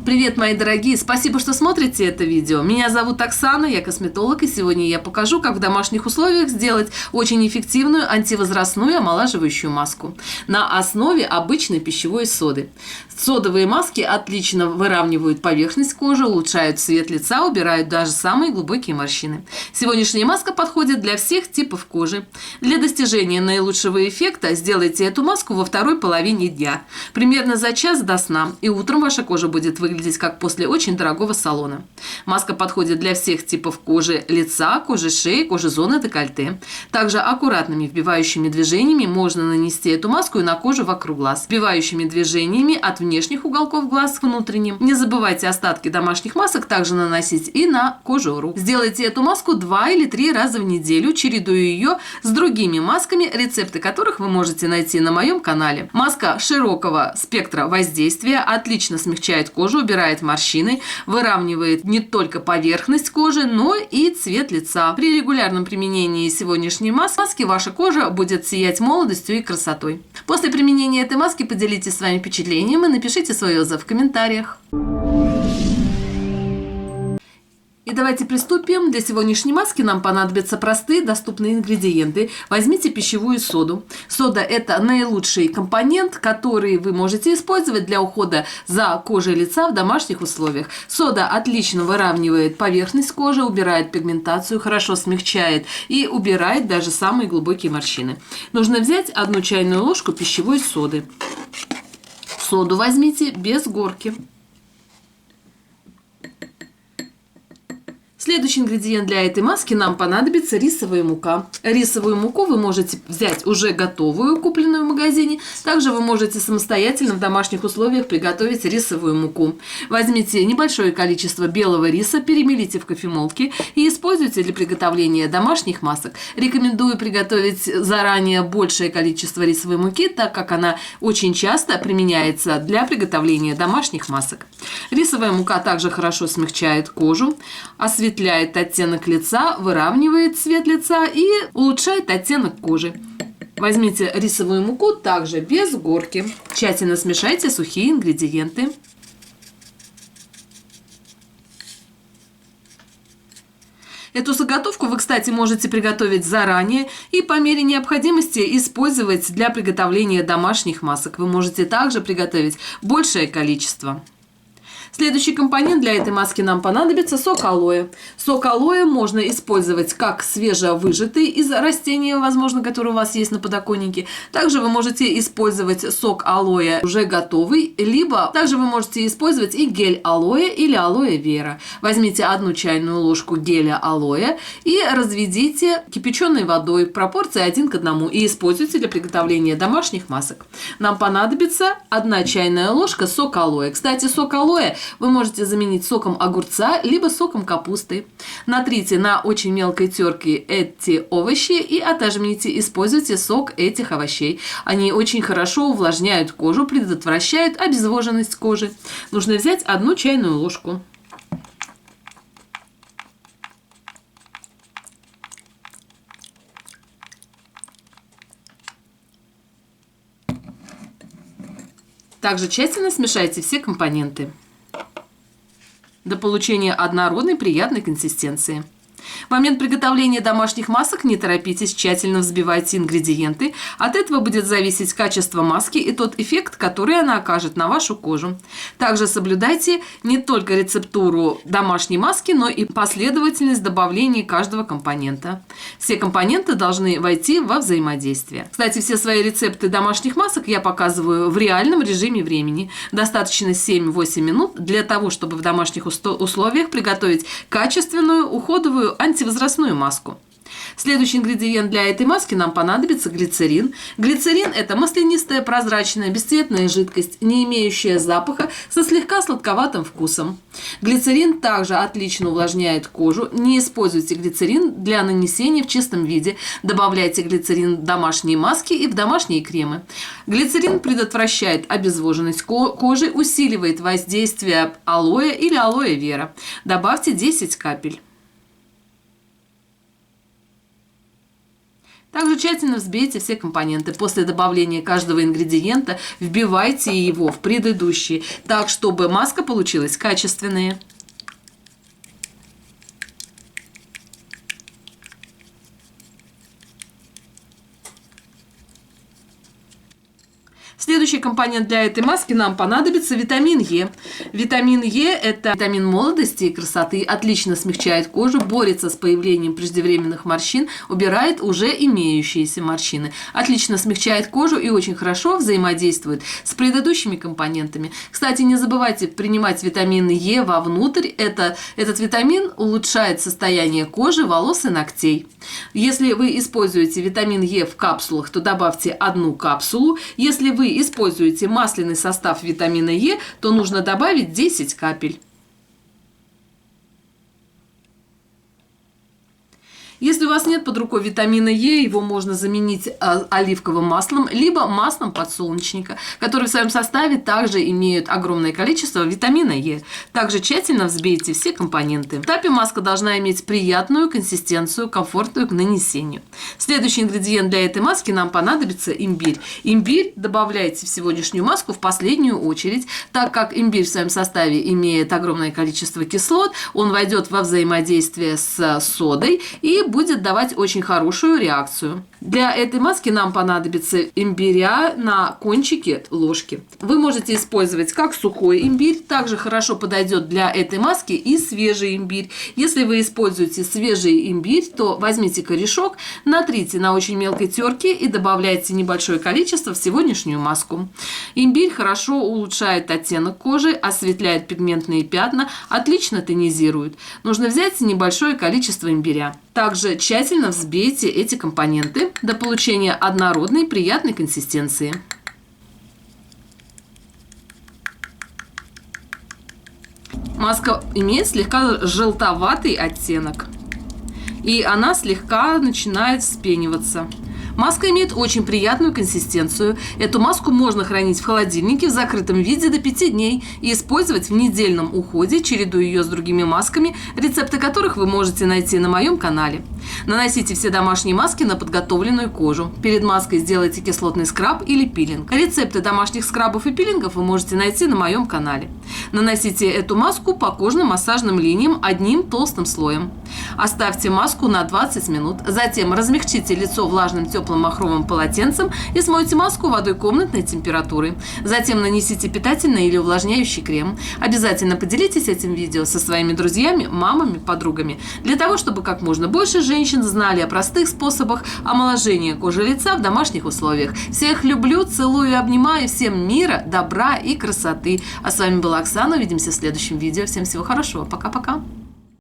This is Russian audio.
Привет, мои дорогие! Спасибо, что смотрите это видео. Меня зовут Оксана, я косметолог, и сегодня я покажу, как в домашних условиях сделать очень эффективную антивозрастную омолаживающую маску на основе обычной пищевой соды. Содовые маски отлично выравнивают поверхность кожи, улучшают цвет лица, убирают даже самые глубокие морщины. Сегодняшняя маска подходит для всех типов кожи. Для достижения наилучшего эффекта сделайте эту маску во второй половине дня, примерно за час до сна, и утром ваша кожа будет выглядеть как после очень дорогого салона. Маска подходит для всех типов кожи лица, кожи шеи, кожи зоны декольте. Также аккуратными вбивающими движениями можно нанести эту маску и на кожу вокруг глаз. Вбивающими движениями от внешних уголков глаз к внутренним. Не забывайте остатки домашних масок также наносить и на кожу рук. Сделайте эту маску 2 или 3 раза в неделю, чередуя ее с другими масками, рецепты которых вы можете найти на моем канале. Маска широкого спектра воздействия отлично смягчает кожу, убирает морщины, выравнивает не только поверхность кожи, но и цвет лица. При регулярном применении сегодняшней маски ваша кожа будет сиять молодостью и красотой. После применения этой маски поделитесь своим впечатлением и напишите свой отзыв в комментариях. И давайте приступим. Для сегодняшней маски нам понадобятся простые доступные ингредиенты. Возьмите пищевую соду. Сода – это наилучший компонент, который вы можете использовать для ухода за кожей лица в домашних условиях. Сода отлично выравнивает поверхность кожи, убирает пигментацию, хорошо смягчает и убирает даже самые глубокие морщины. Нужно взять 1 чайную ложку пищевой соды. Соду возьмите без горки. Следующий ингредиент для этой маски нам понадобится рисовая мука. Рисовую муку вы можете взять уже готовую, купленную в магазине. Также вы можете самостоятельно в домашних условиях приготовить рисовую муку. Возьмите небольшое количество белого риса, перемелите в кофемолке и используйте для приготовления домашних масок. Рекомендую приготовить заранее большее количество рисовой муки, так как она очень часто применяется для приготовления домашних масок. Рисовая мука также хорошо смягчает кожу, осветляет оттенок лица, выравнивает цвет лица и улучшает оттенок кожи. Возьмите рисовую муку также без горки. Тщательно смешайте сухие ингредиенты. Эту заготовку вы, кстати, можете приготовить заранее и по мере необходимости использовать для приготовления домашних масок. Вы можете также приготовить большее количество. Следующий компонент для этой маски нам понадобится сок алоэ. Сок алоэ можно использовать как свежевыжатый из растения, возможно, который у вас есть на подоконнике. Также вы можете использовать сок алоэ уже готовый, либо также вы можете использовать и гель алоэ или алоэ вера. Возьмите 1 чайную ложку геля алоэ и разведите кипяченой водой в пропорции 1 к 1 и используйте для приготовления домашних масок. Нам понадобится 1 чайная ложка сока алоэ. Кстати, сок алоэ вы можете заменить соком огурца, либо соком капусты. Натрите на очень мелкой терке эти овощи и отожмите. Используйте сок этих овощей. Они очень хорошо увлажняют кожу, предотвращают обезвоженность кожи. Нужно взять 1 чайную ложку. Также тщательно смешайте все компоненты до получения однородной приятной консистенции. В момент приготовления домашних масок не торопитесь, тщательно взбивайте ингредиенты. От этого будет зависеть качество маски и тот эффект, который она окажет на вашу кожу. Также соблюдайте не только рецептуру домашней маски, но и последовательность добавления каждого компонента. Все компоненты должны войти во взаимодействие. Кстати, все свои рецепты домашних масок я показываю в реальном режиме времени. Достаточно 7-8 минут для того, чтобы в домашних условиях приготовить качественную, уходовую антивозрастную маску. Следующий ингредиент для этой маски нам понадобится глицерин. Глицерин – это маслянистая, прозрачная, бесцветная жидкость, не имеющая запаха, со слегка сладковатым вкусом. Глицерин также отлично увлажняет кожу. Не используйте глицерин для нанесения в чистом виде. Добавляйте глицерин в домашние маски и в домашние кремы. Глицерин предотвращает обезвоженность кожи, усиливает воздействие алоэ или алоэ вера. Добавьте 10 капель. Также тщательно взбейте все компоненты. После добавления каждого ингредиента вбивайте его в предыдущие, так чтобы маска получилась качественная. Следующий компонент для этой маски нам понадобится витамин Е. Витамин Е – это витамин молодости и красоты, отлично смягчает кожу, борется с появлением преждевременных морщин, убирает уже имеющиеся морщины, отлично смягчает кожу и очень хорошо взаимодействует с предыдущими компонентами. Кстати, не забывайте принимать витамин Е вовнутрь. Этот витамин улучшает состояние кожи, волос и ногтей. Если вы используете витамин Е в капсулах, то добавьте 1 капсулу. Если вы используете масляный состав витамина Е, то нужно добавить 10 капель. Если у вас нет под рукой витамина Е, его можно заменить оливковым маслом, либо маслом подсолнечника, которые в своем составе также имеют огромное количество витамина Е. Также тщательно взбейте все компоненты. В этапе маска должна иметь приятную консистенцию, комфортную к нанесению. Следующий ингредиент для этой маски нам понадобится имбирь. Имбирь добавляйте в сегодняшнюю маску в последнюю очередь, так как имбирь в своем составе имеет огромное количество кислот, он войдет во взаимодействие с содой и будет давать очень хорошую реакцию. Для этой маски нам понадобится имбиря на кончике ложки. Вы можете использовать как сухой имбирь, также хорошо подойдет для этой маски и свежий имбирь. Если вы используете свежий имбирь, то возьмите корешок, натрите на очень мелкой терке и добавляйте небольшое количество в сегодняшнюю маску. Имбирь хорошо улучшает оттенок кожи, осветляет пигментные пятна, отлично тонизирует. Нужно взять небольшое количество имбиря. Также тщательно взбейте эти компоненты до получения однородной приятной консистенции. Маска имеет слегка желтоватый оттенок, и она слегка начинает вспениваться. Маска имеет очень приятную консистенцию. Эту маску можно хранить в холодильнике в закрытом виде до 5 дней и использовать в недельном уходе, чередуя ее с другими масками, рецепты которых вы можете найти на моем канале. Наносите все домашние маски на подготовленную кожу. Перед маской сделайте кислотный скраб или пилинг. Рецепты домашних скрабов и пилингов вы можете найти на моем канале. Наносите эту маску по кожным массажным линиям одним толстым слоем. Оставьте маску на 20 минут. Затем размягчите лицо влажным теплым махровым полотенцем и смойте маску водой комнатной температуры. Затем нанесите питательный или увлажняющий крем. Обязательно поделитесь этим видео со своими друзьями, мамами, подругами, для того, чтобы как можно больше женщин знали о простых способах омоложения кожи лица в домашних условиях. Всех люблю, целую и обнимаю. Всем мира, добра и красоты. А с вами была Оксана. Увидимся в следующем видео. Всем всего хорошего. Пока-пока.